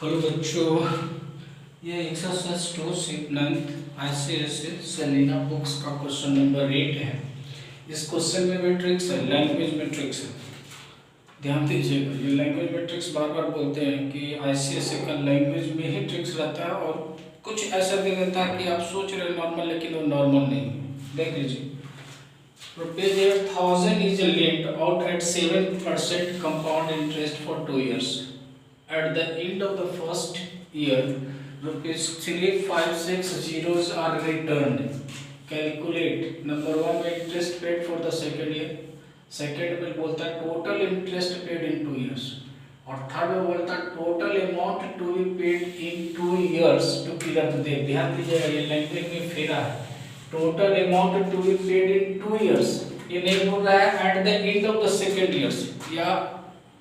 Hello बच्चों, ये exercise 2 sheet 9 ICSE Selina books का क्वेश्चन नंबर 8 है। इस क्वेश्चन में मैट्रिक्स है, लैंग्वेज मैट्रिक्स है। ध्यान दीजिएगा, ये लैंग्वेज मैट्रिक्स बार बार बोलते हैं कि ICSE का लैंग्वेज में ही ट्रिक्स रहता है और कुछ ऐसा दे देता है कि आप सोच रहे नॉर्मल, लेकिन वो नॉर्मल नहीं है। देख लीजिए, rupees 8,000 is lent out at 7% compound interest for 2 years. At the end of the first year, rupees 3,560 are returned. Calculate number 1 में interest paid for the second year. Second में बोलता है total interest paid in 2 years. और third में बोलता है total amount to be paid in 2 years to clear the debt. ध्यान दीजिएगा, ये लैंग्वेज में फेरा है। Total amount to be paid in 2 years। ये नहीं बोल रहा है at the end of the second years, या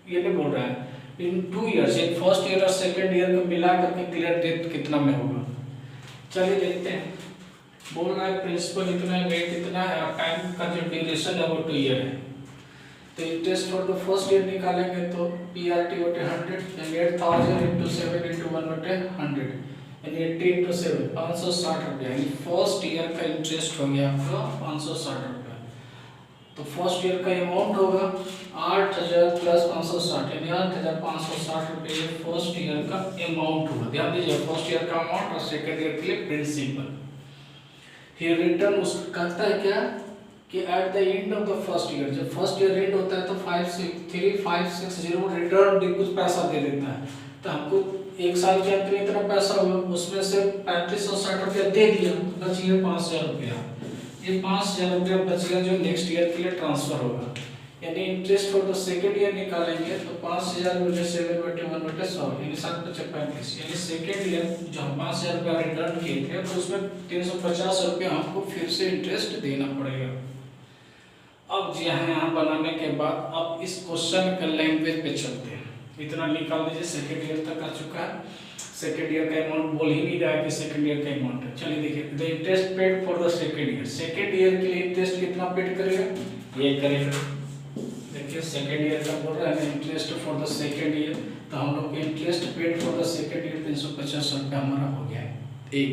ये नहीं बोल रहा है इन 2 years। इन फर्स्ट ईयर और सेकेंड ईयर को मिला करके क्लियर डेट कितना में होगा। चलिए देखते हैं। बोल रहा है प्रिंसिपल इतना है, रेट इतना है और टाइम का जो ड्यूरेशन है वो 2 year है। तो interest for the first year निकालेंगे तो PRT बटे 100 यानी 8,000 × 7 × 1 बटे 100 यानी 80 × 7 560 रुपया। यानी फर्स्ट ईयर का इंटरेस्ट हो गया आपका 560 रुपया। तो फर्स्ट ईयर का अमाउंट होगा 8,000 प्लस 560 यानी 8,560 रुपये फर्स्ट ईयर का अमाउंट होगा। ध्यान दीजिए, फर्स्ट ईयर का अमाउंट और सेकेंड ईयर के लिए प्रिंसिपल। ही रिटर्न उस कहता है क्या कि eight the end of the first year, जब फर्स्ट ईयर एंड होता है तो 3,560 रिटर्न कुछ पैसा दे देता है। तो हमको एक साल के अंत में इतना पैसा हुआ, उसमें से 3,560 रुपया दे दिया, बच गया 5,000 रुपया। ये 5,000 रुपया बच गया जो नेक्स्ट ईयर के लिए ट्रांसफर होगा। यानी interest for the second year निकालेंगे तो 5,000 × 7 बटे 1 बटे 100 यानी 7×5 यानी सेकेंड ईयर जो हम 5,000 रुपया रिटर्न किए थे तो उसमें 350 रुपया हमको फिर से इंटरेस्ट देना पड़ेगा। अब जी यहाँ बनाने के बाद अब इस क्वेश्चन का लैंग्वेज पे चलते हैं। इतना निकाल दीजिए, सेकेंड ईयर तक आ चुका है। सेकेंड ईयर का अमाउंट बोल ही नहीं रहा है कि सेकेंड ईयर का अमाउंट है। चलिए देखिए, the interest paid for the second year. Second year के लिए इंटरेस्ट कितना पेड करेगा, ये करेगा। देखिए सेकेंड ईयर का बोल रहा है interest for the second year, तो हम लोग interest paid for the second year 350 रुपया हमारा हो गया है। एक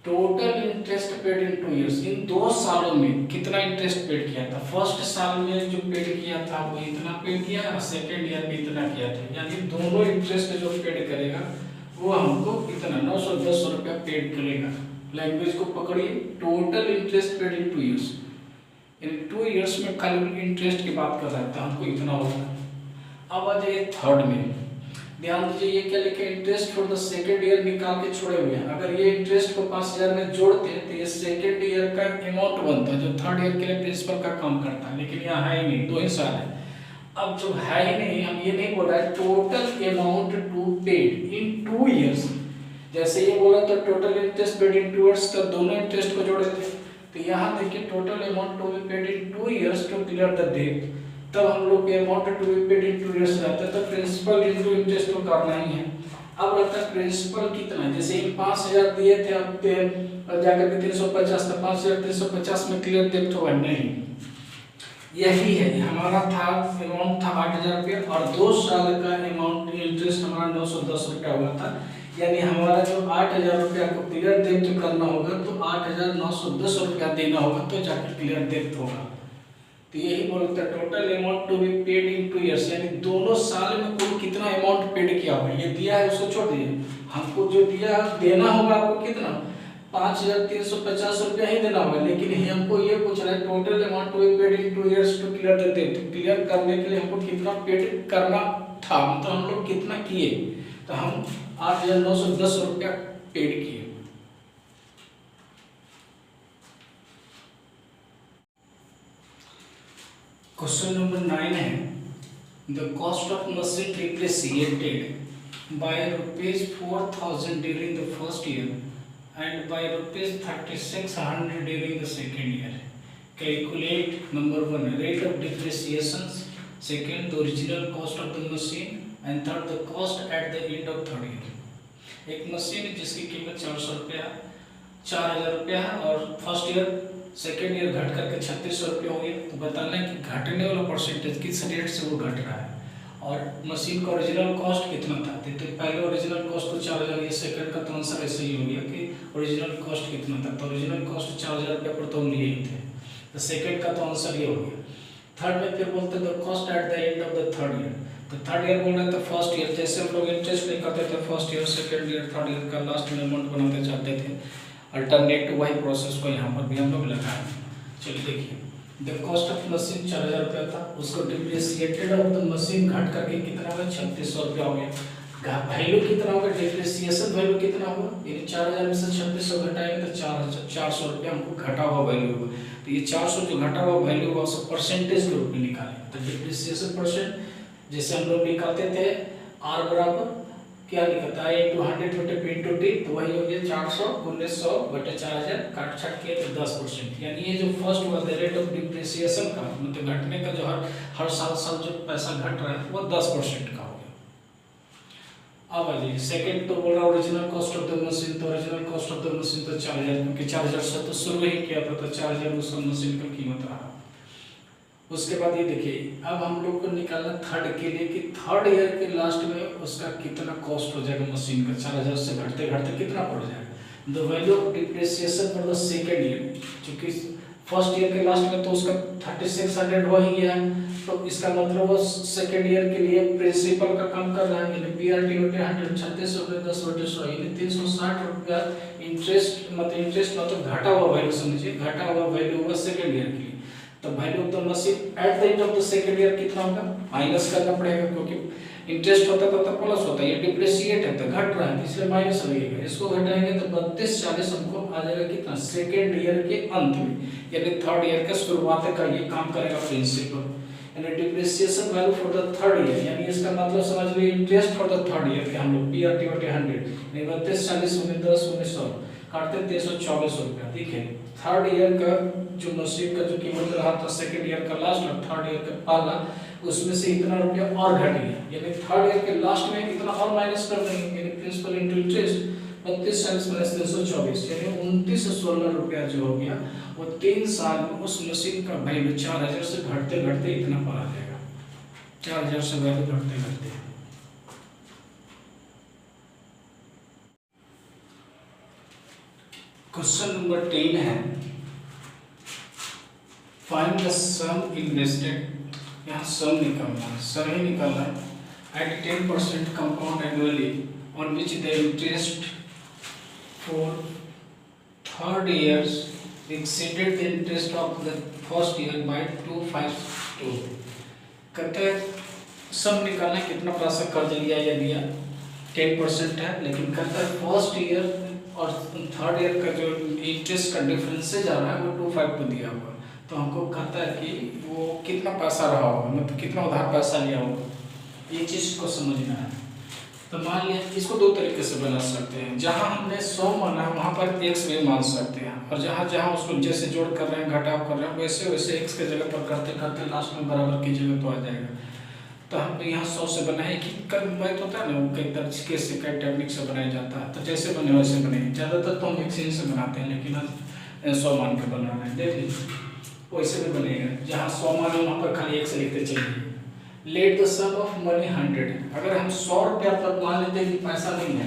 total interest paid in 2 years, इन 2 सालों में कितना इंटरेस्ट पेड किया था। फर्स्ट साल में जो पेड किया था वो इतना पेड किया और सेकेंड ईयर में इतना किया था। यानी दोनों इंटरेस्ट जो पेड करेगा वो हमको इतना 910 रुपया पेड करेगा। लैंग्वेज को पकड़िए, total interest paid in 2 years, in 2 years में खाली इंटरेस्ट की बात कर रहा था, हमको इतना होगा। अब आ जाइए थर्ड में, ध्यान दीजिए ये क्या लिखे, interest for the second year निकाल के छोड़े हुए हैं। अगर ये इंटरेस्ट को 5,000 में जोड़ते हैं तो ये सेकेंड ईयर का अमाउंट बनता है जो थर्ड ईयर के लिए प्रिंसिपल का काम करता है, लेकिन यहाँ है ही नहीं, 2 ही साल है। अब जो है ही नहीं, हम ये नहीं बोल रहा है total amount to paid in 2 years। जैसे ये बोला तो total interest paid in 2 years, तो दोनों इंटरेस्ट को जोड़े थे। तो यहाँ देखिए total amount to be paid in 2 years to clear the date. तब हम लोग के amount to be paid in 2 years रहता है, तो प्रिंसिपल इनटू इंटरेस्ट तो करना ही है। अब रहता है प्रिंसिपल कितना, जैसे 5,000 दिए थे, अब जाकर के 350, तो 5,350 में क्लियर डेट होगा नहीं। यही है हमारा था अमाउंट था 8,000 रुपया और 2 साल का अमाउंट इंटरेस्ट हमारा 910 रुपया हुआ था। यानी हमारा जो 8,000 रुपया को क्लियर डेट करना होगा तो 8,910 रुपया देना होगा तो जाकर क्लियर डेट होगा। तो यही बोलते हैं total amount to be paid in 2 years, यानी दोनों साल में कुल कितना अमाउंट पेड किया होगा। ये दिया है उसको छोड़ दीजिए, हमको जो दिया देना होगा आपको कितना 5,350 रुपया ही देना होगा। लेकिन हमको ये पूछ रहा है total amount to be paid in 2 years to clear the date. Clear करने के लिए हमको कितना पेड करना था, मतलब हम लोग कितना किए, तो हम 8,910 रुपया पेड किए। क्वेश्चन नंबर 9 है, the cost of machine depreciated by ₹4,000 during the first year and by ₹3,600 during the second year. Calculate number 1 rate of depreciation, second the original cost of the machine and third the cost at the end of third year. एक machine जिसकी कीमत 4,000 रुपया है और first year second year घट करके 3,600 रुपया हो गया। तो बताना है कि घटने वाला परसेंटेज किस रेट से वो घट रहा है और मशीन का ओरिजिनल कॉस्ट कितना था, तो पहले ओरिजिनल कॉस्ट तो 4000, ये सेकंड का तो आंसर ऐसे ही हो गया कि ओरिजिनल कॉस्ट कितना था, तो ओरिजिनल कॉस्ट 4000 रुपये पर तो हम लिए ही थे, तो सेकंड का तो आंसर ये हो गया। थर्ड में फिर बोलते हैं the cost at the end of the third year, तो थर्ड ईयर बोल रहे थे फर्स्ट ईयर, जैसे हम लोग इंटरेस्ट नहीं करते थे first year second year third year का लास्ट में अमाउंट बनाते चाहते थे, अल्टरनेट वही प्रोसेस को यहाँ पर भी हम लोग लगाए। चलिए देखिए, द कॉस्ट ऑफ मशीन 4000 रुपया था, उसको डिप्रिसिएटेड ऑफ द मशीन घट करके कितना हुआ, 3600 रुपया हो गया। वैल्यू कितना होगा, डिप्रिसिएशन वैल्यू कितना होगा, यानी 4000 में से 3600 घटाएंगे तो 400 रुपया हमको घटा हुआ वैल्यू होगा, तो ये 400 जो घटा हुआ वैल्यू होगा उसको परसेंटेज के रूप में निकालेंगे, तो डिप्रिसिएशन परसेंट जैसे हम लोग निकालते थे आर बराबर क्या निकलता है इंटू 100 बटे पी इंटू टी, तो वही हो गया 400 गुणित 100 बटे 4000 काट छाट किए तो 10%, यानी ये जो फर्स्ट हुआ द रेट ऑफ डिप्रिसिएशन का मतलब घटने का जो हर साल जो पैसा घट रहा है वो 10% का हो गया। अब आ जाइए सेकंड, तो बोल रहा original cost of the machine, तो original cost of the machine तो 4000, क्योंकि 4000 से तो शुरू ही किया था, तो 4000 उस मशीन का कीमत रहा। उसके बाद ये देखिए, अब हम लोग को निकालना थर्ड के लिए कि थर्ड ईयर के लास्ट में उसका कितना कॉस्ट हो जाएगा मशीन का, 4000 से घटते घटते कितना पड़ जाएगा। The value of depreciation for the second year, चूंकि फर्स्ट ईयर के लास्ट में तो उसका 3600 हो ही गया है, तो इसका मतलब वो सेकेंड ईयर के लिए प्रिंसिपल का काम कर रहा है, यानी पीआरटी बटे 100 36 रुपये 10 बटे 100 यानी 360 रुपया इंटरेस्ट मतलब घटा हुआ वैल्यू, समझिए घटा हुआ वैल्यू होगा सेकेंड ईयर के लिए। तो value of the machine eight the end of the second year कितना होगा, माइनस करना पड़ेगा, क्योंकि इंटरेस्ट होता था तो प्लस होता है, ये डिप्रिसिएट है तो घट रहा है इसलिए माइनस लगेगा, इसको घटाएंगे तो 3240 हमको आ जाएगा कितना, सेकंड ईयर के अंत में, यानी थर्ड ईयर के शुरुआत का ये काम करेगा प्रिंसिपल, यानी depreciation value for the third year, यानी इसका मतलब समझ लीजिए interest for the third year के हम लोग पीआरटी बटे 100 यानी 3240 गुणित 10 गुणित 100 काटते 324 रुपया। देखिए थर्ड ईयर का जो मशीन का जो कीमत रहा था सेकंड ईयर का लास्ट और थर्ड ईयर का पहला, उसमें से इतना रुपया और घट गया, यानी थर्ड ईयर के लास्ट में इतना और माइनस कर देंगे, यानी प्रिंसिपल इनटू इंटरेस्ट 3240 माइनस 324 यानी 2916 रुपया जो हो गया, वो 3 साल में उस मशीन का वैल्यू 4000 से घटते घटते इतना पर आ जाएगा, 4000 से वैल्यू घटते घटते। क्वेश्चन नंबर 10 है, फाइंड द सम इन्वेस्टेड, यहाँ सम निकालना है, सम ही निकालना है at 10% compound annually on which the interest for third years exceeded the interest of the first year by 252। कहते हैं सम निकालना है कितना पैसा कर्ज लिया या दिया, 10% है, लेकिन कहता है फर्स्ट ईयर और थर्ड ईयर का जो इंटरेस्ट का डिफरेंस से जा रहा है वो 252 दिया हुआ, तो हमको कहता है कि वो कितना पैसा रहा होगा, मतलब कितना उधार पैसा लिया होगा, ये चीज़ को समझना है। तो मान लिया इसको दो तरीके से बना सकते हैं, जहाँ हमने 100 माना है वहाँ पर x भी मान सकते हैं, और जहाँ जहाँ उसको जैसे जोड़ कर रहे हैं घटाव कर रहे हैं वैसे वैसे x के जगह पर करते करते लास्ट में बराबर की जगह तो आ जाएगा। तो हम यहाँ 100 से बनाए कि कल मैथ होता है ना, वो कई तरीके से कई टेक्निक से बनाया जाता है, तो जैसे बने वैसे बने, ज़्यादातर तो हम एक्सचेंज से बनाते हैं, लेकिन आज 100 मान के बना रहे हैं, देख लीजिए वैसे भी बनेगा, जहाँ 100 मान है वहाँ पर खाली एक से लिखते चलिए। Let the sum of money 100, अगर हम 100 रुपया पर मान लेते हैं कि पैसा नहीं है,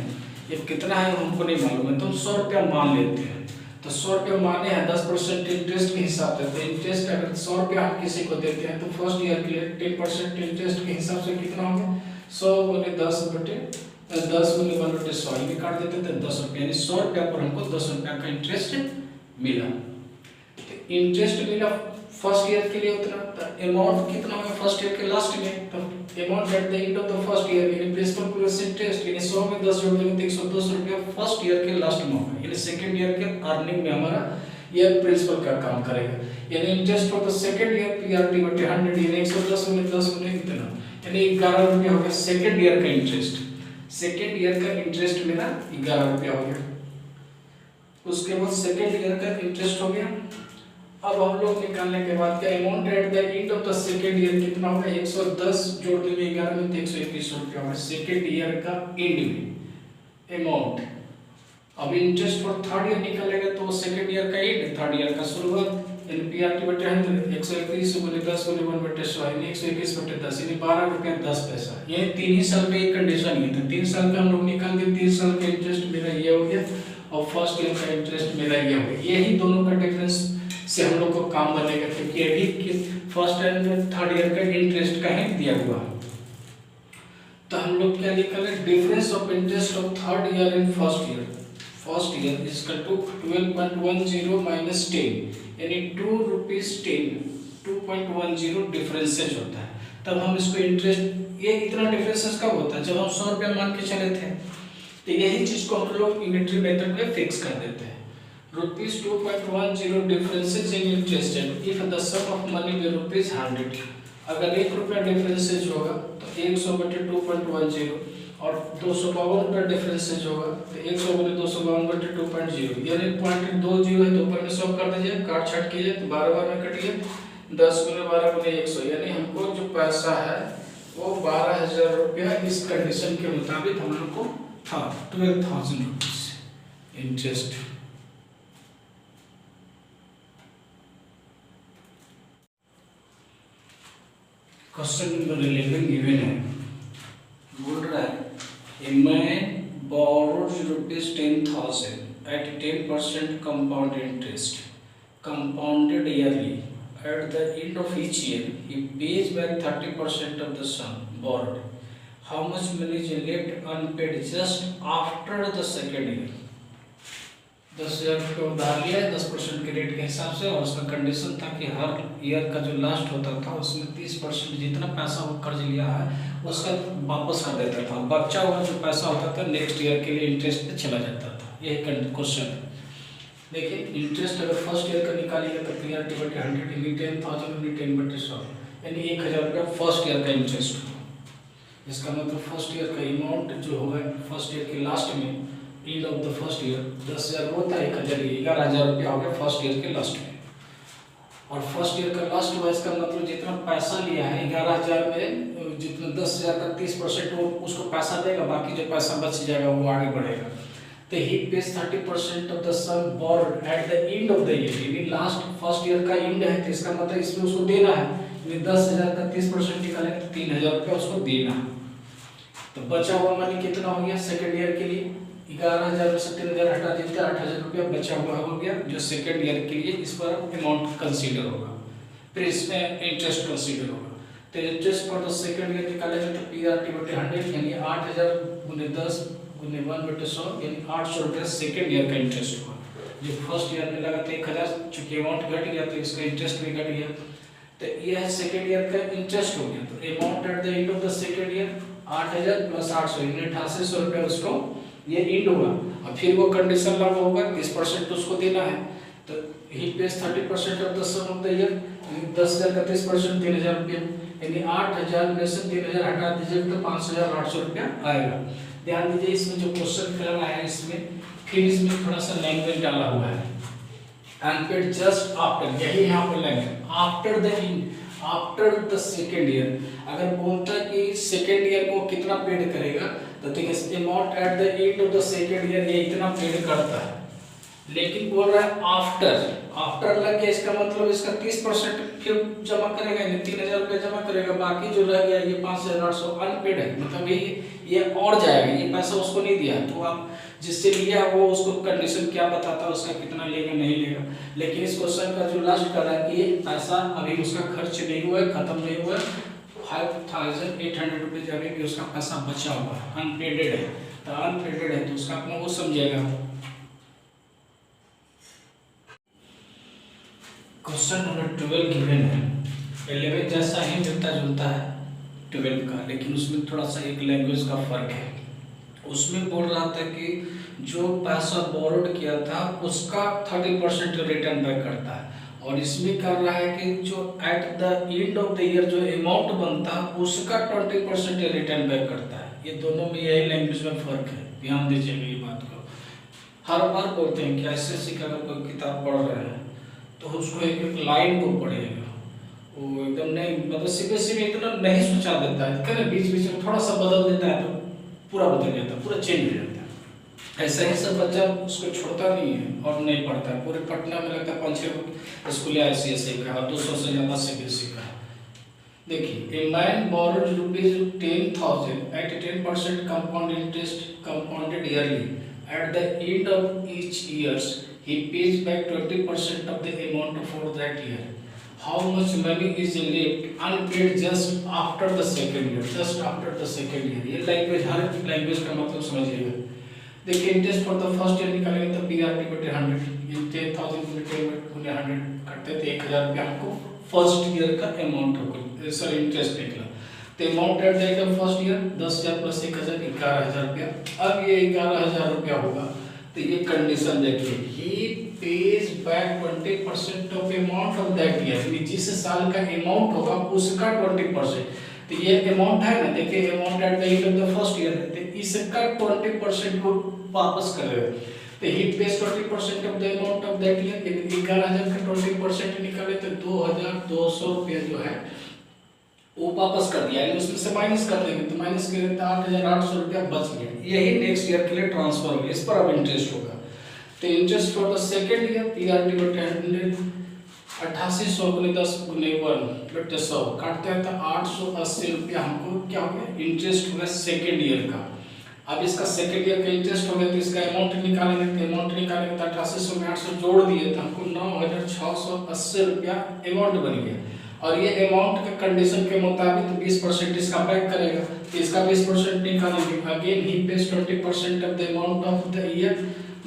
ये कितना है हमको नहीं मालूम है, तो हम 100 रुपया मान लेते हैं, तो 100 रुपया माने हैं 10% इंटरेस्ट के हिसाब से, तो इंटरेस्ट अगर 100 रुपया हम किसी को देते हैं तो फर्स्ट ईयर के लिए 10% इंटरेस्ट के हिसाब से कितना होगा, 100 गुने 10 बटे 10 गुने 1 बटे 100 ये काट देते थे 10 रुपया, यानी 100 रुपया पर हमको 10 रुपया का इंटरेस्ट मिला। इंटरेस्ट मिला फर्स्ट ईयर के लिए उतना, अमाउंट कितना होगा फर्स्ट ईयर के लास्ट में, तो amount at the end of the first year यानी प्रिंसिपल प्लस इंटरेस्ट, यानी 100 में 10 जोड़ देंगे तो 110 रुपया फर्स्ट ईयर के लास्ट में होगा, यानी सेकंड ईयर के अर्निंग में हमारा ये प्रिंसिपल का काम करेगा, यानी interest for the second year PRT बटे 100 यानी 110 में 10 गुने कितना, यानी 11 रुपया हो गया सेकंड ईयर का इंटरेस्ट, सेकंड ईयर का इंटरेस्ट मेरा 11 रुपया हो गया। उसके बाद सेकंड ईयर का इंटरेस्ट हो गया। अब हम लोग निकालने के बाद क्या amount at the end of the second year कितना होगा, 110 जोड़ देंगे 11 में 121 रुपया होगा सेकंड ईयर का एंड में अमाउंट। अब इंटरेस्ट फॉर थर्ड ईयर निकालेगा तो सेकंड ईयर का एंड थर्ड ईयर का शुरुआत, यानी PRT/100 131 गुने 10 गुने 1/100 यानी 121/10 यानी 12 रुपया 10 पैसा। ये 3 ही साल पे एक कंडीशन ही था, 3 साल पे हम लोग निकाल के 3 साल का इंटरेस्ट मेरा ये हो गया और फर्स्ट ईयर का इंटरेस्ट मेरा ये हो गया। यही दोनों का डिफरेंस से हम लोग को काम बनेगा, क्योंकि अभी फर्स्ट एंड थर्ड ईयर का इंटरेस्ट का ही दिया हुआ है। तो हम लोग क्या निकाले, difference of interest of third year and first year is equal to 12.10 minus 10 यानी 2 रुपीज 2.10 डिफरेंसेज होता है। तब हम इसको इंटरेस्ट, ये इतना डिफरेंसेज कब होता है, जब हम 100 रुपया मान के चले थे। तो यही चीज को हम लोग यूनिटरी मेथड में फिक्स कर देते हैं। Rupees 2.10 differences in interest if the sum of money be rupees 100। अगर 1 रुपया डिफरेंसेज होगा तो 100/2.10 और 252 का डिफरेंसेज होगा तो 100/252/2.0 यानी 0.20 है तो ऊपर में 100 कर दीजिए, काट छाट कीजिए तो 12 में कटिए 10 गुने 12 गुने 100 यानी हमको जो पैसा है वो 12,000 रुपया इस कंडीशन के मुताबिक हम लोग को था 12,000 rupees interest. Question number 11 given है, बोल रहा है a man borrowed rupees 10,000 at 10% compound interest compounded yearly. At the end of each year he pays back 30% of the sum borrowed. How much money is left unpaid just after the second year? 10,000 रुपये उधार लिया है 10% के rate के हिसाब से, और उसका कंडीशन था कि हर ईयर का जो लास्ट होता था उसमें 30% जितना पैसा वो कर्ज लिया है उसका वापस कर देता था। बचा हुआ जो पैसा होता था नेक्स्ट ईयर के लिए इंटरेस्ट पे चला जाता था। यही क्वेश्चन है। देखिए इंटरेस्ट अगर फर्स्ट ईयर का निकालिएगा तो PRT/100 यानी 10,000 यानी 10/100 यानी 1,000 रुपया फर्स्ट ईयर का इंटरेस्ट होगा। इसका मतलब फर्स्ट ईयर का अमाउंट जो होगा फर्स्ट ईयर के लास्ट में and of the first year 10,000 होता है, 1,000 11,000 रुपया हो गया फर्स्ट ईयर के लास्ट में। और फर्स्ट ईयर का लास्ट हुआ इसका मतलब जितना पैसा लिया है 11,000 में जितना 10,000 का 30% वो उसको पैसा देगा, बाकी जो पैसा बच जाएगा वो आगे बढ़ेगा। तो he pays 30% of the sum borrowed at the end of the year यानी लास्ट फर्स्ट ईयर का एंड है तो इसका मतलब इसमें उसको देना है, यानी 10,000 का 30% निकालेंगे तो 3,000 रुपया उसको देना है। तो बचा हुआ मनी कितना हो गया सेकंड ईयर के लिए 11,000 में से 3,000 हटा देते हैं 8,000 रुपया बचा हुआ हो गया जो सेकंड ईयर के लिए इस पर अमाउंट कंसीडर होगा, फिर इसमें इंटरेस्ट कंसीडर होगा। तो interest for the second year निकालेंगे तो PRT/100 यानी 8,000 गुने 10 गुने 1/100 यानी 800 रुपया सेकंड ईयर का इंटरेस्ट हुआ। जो फर्स्ट ईयर में लगा था 1,000 चूंकि अमाउंट घट गया तो इसका इंटरेस्ट भी घट गया, तो यह सेकंड ईयर का इंटरेस्ट हो गया। तो amount at the end of the second year 8,000 plus 800 यानी 8,800 रुपया उसको ये एंड होगा। और फिर वो कंडीशन लागू होगा 30% उसको देना है, तो he pays 30% of the sum of the year 10,000 का 30% 3,000 रुपया यानी 8,000 में से 3,000 हटा दीजिए तो 5,800 रुपया आएगा। ध्यान दीजिए इसमें जो क्वेश्चन कर रहा है इसमें फिर इसमें थोड़ा सा लैंग्वेज डाला हुआ है अनपेड जस्ट आफ्टर, यही यहाँ पर language after the end after the second year. अगर बोलता कि सेकेंड ईयर को कितना पेड करेगा तो देखिए amount at the end of the second year ये इतना पेड करता है, लेकिन बोल रहा है आफ्टर लग गया इसका मतलब इसका 30% फिर जमा करेगा यानी 3,000 रुपये जमा करेगा, बाकी जो रह गया ये 5,800 अनपेड है, मतलब ये और जाएगा, ये पैसा उसको नहीं दिया। तो आप जिससे लिया वो उसको कंडीशन क्या बताता है उसका कितना लेगा नहीं लेगा। लेकिन इस क्वेश्चन का जो लास्ट कर रहा है कि ये पैसा अभी उसका खर्च नहीं हुआ है, खत्म नहीं हुआ है, 5,800 रुपीज अभी भी उसका पैसा बचा हुआ है, अनपेडेड है। तो अनपेडेड है तो उसका अपना वो समझेगा। क्वेश्चन नंबर 12 गिवन है, 11 जैसा ही मिलता जुलता है 12 का, लेकिन उसमें थोड़ा सा एक लैंग्वेज का फर्क है। उसमें बोल रहा था कि जो पैसा बोरोड किया था उसका 30% रिटर्न बैक करता है, और इसमें कर रहा है कि जो eight the end of the year जो अमाउंट बनता है उसका 20% रिटर्न बैक करता है। ये दोनों में यही लैंग्वेज में फर्क है, ध्यान दीजिएगा ये बात को। हर बार बोलते हैं कि ऐसे का अगर कोई किताब पढ़ रहे हैं तो उसको एक एक लाइन को पढ़िएगा, वो एकदम नहीं मतलब सीधे इतना नहीं सोचा देता है, बीच बीच में थोड़ा सा बदल देता है तो पूरा बदल जाता है, पूरा चेंज हो जाता है। ऐसा ही सब बच्चा उसको छोड़ता नहीं है और नहीं पढ़ता है। पूरे पटना में लगता है 5-6 स्कूल ICSE का और 200 से ज़्यादा CBSE का। देखिए, a man borrowed ₹10,000 at 10% compound interest compounded yearly. At the end of each year, he pays back 20% of the amount for that year. How much money is left unpaid just after the second year? Just after the second year. ये language, हर language का मतलब समझिएगा। देखिए, interest for the first year निकालेंगे तो PRT/100, ये 10,000 गुने 100 करते थे 1,000 रुपया हमको फर्स्ट ईयर का अमाउंट होगा, सर इंटरेस्ट निकला। तो amount at the end of first year 10,000 plus 1,000 11,000 रुपया। अब ये 11,000 रुपया होगा तो ये कंडीशन देखिए, he pays back 20% of amount of that year, जिस साल का अमाउंट होगा उसका 20%। तो ये अमाउंट है ना, देखिए amount at the end of the first year है तो इसका 20% को वापस करेगा। तो he pays 20% of the amount of that year, 11,000 का 20% निकाले तो 2,200 रुपया जो है वो वापस कर दिया, यानी उसमें से माइनस कर देंगे तो माइनस करेंगे तो 8,800 रुपया बच गया। यही नेक्स्ट ईयर के लिए ट्रांसफर हो गया, इस पर अब इंटरेस्ट होगा। तो interest for the second year PRT/100 8800 गुने 10 गुने 1/100 काटते हैं तो 880 रुपया हमको क्या हो गया, इंटरेस्ट हो गया सेकेंड ईयर का। अब इसका सेकेंड ईयर का इंटरेस्ट हो गया तो इसका अमाउंट निकालेंगे तो 8800 में 800 जोड़ दिए तो हमको 9,680 रुपया अमाउंट बन गया। और ये अमाउंट के कंडीशन के मुताबिक 20% इसका बैक करेगा तो इसका 20% निकालेंगे। Again he pays 20% of the amount of the year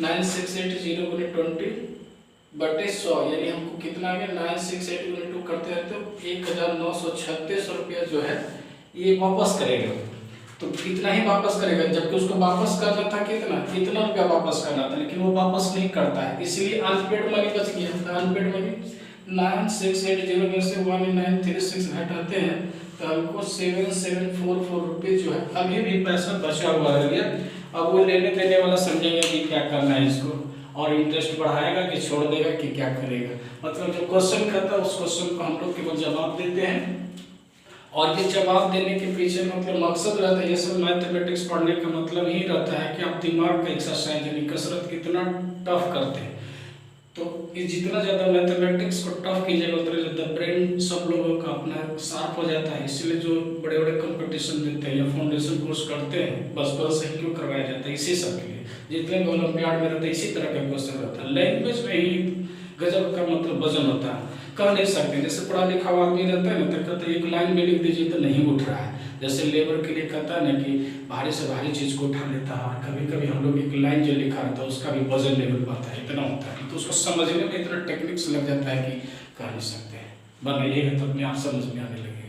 9680 गुने 20/100, यानी हमको कितना आ गया 9680 गुने 2 करते हैं तो 1,936 रुपया जो है ये वापस करेगा। तो इतना ही वापस करेगा, जबकि उसको वापस करना था इतना रुपया वापस करना था, लेकिन वो वापस नहीं करता है, इसलिए अनपेड मनी बच गया। अनपेड मनी 9680 में से 1936 घटाते हैं तो हमको 7744 रुपये जो है अभी भी पैसा बचा हुआ है। अब वो लेने देने वाला समझेगा कि क्या करना है इसको, और इंटरेस्ट बढ़ाएगा कि छोड़ देगा कि क्या करेगा। मतलब जो क्वेश्चन करता है उस क्वेश्चन को हम लोग केवल जवाब देते हैं, और ये जवाब देने के पीछे मतलब मकसद रहता है, ये सब मैथमेटिक्स पढ़ने का मतलब ही रहता है कि आप दिमाग का एक्सरसाइज यानी कसरत कितना टफ करते हैं। तो ये जितना ज़्यादा मैथमेटिक्स को टफ कीजिएगा उतना ज़्यादा ब्रेन सब लोगों का अपना शार्प हो जाता है। इसलिए जो बड़े बड़े कंपटीशन देते हैं या फाउंडेशन कोर्स करते हैं बचपन से ही क्यों करवाया जाता है, इसी सब के लिए। जितने भी ओलंपियाड में रहते हैं इसी तरह का क्वेश्चन रहता है। लैंग्वेज में ही गजब का मतलब वजन होता है, कर नहीं सकते। जैसे पढ़ा लिखा आदमी रहता है ना तो कहते एक लाइन में लिख दीजिए तो नहीं उठ रहा है। जैसे लेबर के लिए कहता है ना कि भारी से भारी चीज़ को उठा लेता है, और कभी कभी हम लोग एक लाइन जो लिखा रहता है उसका भी वजन लेवल पाता है, इतना होता है। तो उसको समझने में इतना टेक्निक्स लग जाता है कि कह नहीं सकते। बनाइएगा तो अपने आप समझ में आने लगेगा।